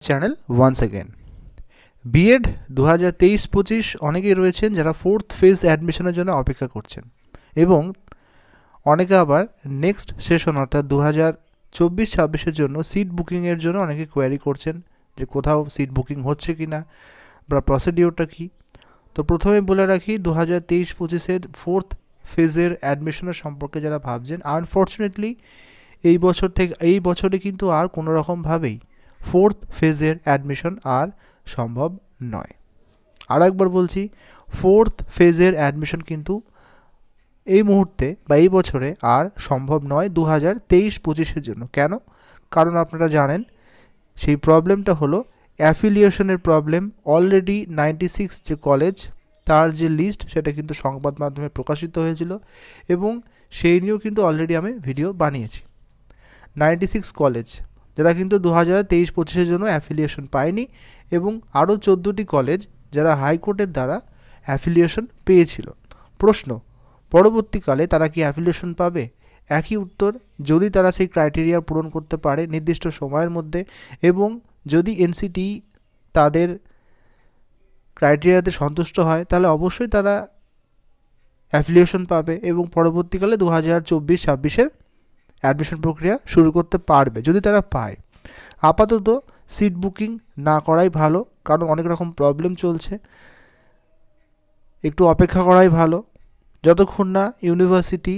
Channel once again. B Ed 2023-25 অনেকেই রয়েছেন যারা ফোর্থ ফেজ অ্যাডমিশনের জন্য অপেক্ষা করছেন, এবং অনেকে আবার নেক্সট সেশন অর্থাৎ 2024-26-এর জন্য সিট বুকিংয়ের জন্য অনেকে কোয়ারি করছেন যে কোথাও সিট বুকিং হচ্ছে কি না বা প্রসিডিওরটা কী। তো প্রথমে বলে রাখি, 2023-25-এর ফোর্থ ফেজের অ্যাডমিশনের সম্পর্কে যারা ভাবছেন, আনফর্চুনেটলি এই বছরে কিন্তু আর কোনো রকমভাবেই ফোর্থ ফেজের অ্যাডমিশন আর সম্ভব নয়। আর একবার বলছি, ফোর্থ ফেজের অ্যাডমিশন কিন্তু এই মুহূর্তে বা এই বছরে আর সম্ভব নয় 2023-25-এর জন্য। কেন? কারণ আপনারা জানেন সেই প্রবলেমটা হলো অ্যাফিলিয়েশনের প্রবলেম। অলরেডি 96 যে কলেজ, তার যে লিস্ট সেটা কিন্তু সংবাদ মাধ্যমে প্রকাশিত হয়েছিল, এবং সেই নিয়েও কিন্তু অলরেডি আমি ভিডিও বানিয়েছি। 96 কলেজ যারা কিন্তু 2023-25-এর জন্য অ্যাফিলিয়েশন পায়নি, এবং আরও 14টি কলেজ যারা হাইকোর্টের দ্বারা অ্যাফিলিয়েশন পেয়েছিল। প্রশ্ন, পরবর্তীকালে তারা কি অ্যাফিলিয়েশন পাবে? একই উত্তর, যদি তারা সেই ক্রাইটেরিয়া পূরণ করতে পারে নির্দিষ্ট সময়ের মধ্যে, এবং যদি এনসিটি তাদের ক্রাইটেরিয়াতে সন্তুষ্ট হয়, তাহলে অবশ্যই তারা অ্যাফিলিয়েশন পাবে এবং পরবর্তীকালে 2024-26-এর অ্যাডমিশন প্রক্রিয়া শুরু করতে পারবে যদি তারা পায়। আপাতত সিট বুকিং না করাই ভালো, কারণ অনেক রকম প্রবলেম চলছে। একটু অপেক্ষা করাই ভালো, যতক্ষণ না ইউনিভার্সিটি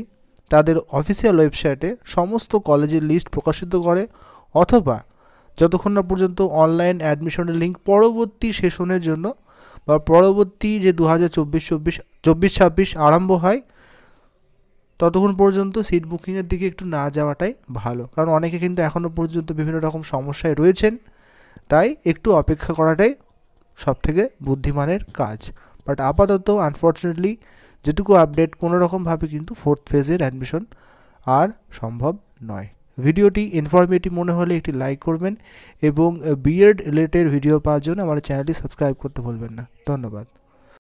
তাদের অফিসিয়াল ওয়েবসাইটে সমস্ত কলেজের লিস্ট প্রকাশিত করে, অথবা যতক্ষণ না পর্যন্ত অনলাইন অ্যাডমিশনের লিঙ্ক পরবর্তী সেশনের জন্য বা পরবর্তী যে 2024-26 আরম্ভ হয়, ততক্ষণ পর্যন্ত সিট বুকিংয়ের দিকে একটু না যাওয়াটাই ভালো। কারণ অনেকে কিন্তু এখনও পর্যন্ত বিভিন্ন রকম সমস্যায় রয়েছেন, তাই একটু অপেক্ষা করাটাই সবথেকে বুদ্ধিমানের কাজ। বাট আপাতত আনফর্চুনেটলি যেটুকু আপডেট, কোনো রকমভাবে কিন্তু ফোর্থ ফেজের অ্যাডমিশন আর সম্ভব নয়। ভিডিওটি ইনফরমেটিভ মনে হলে একটি লাইক করবেন, এবং বিএড রিলেটেড ভিডিও পাওয়ার জন্য আমার চ্যানেলটি সাবস্ক্রাইব করতে ভুলবেন না। ধন্যবাদ।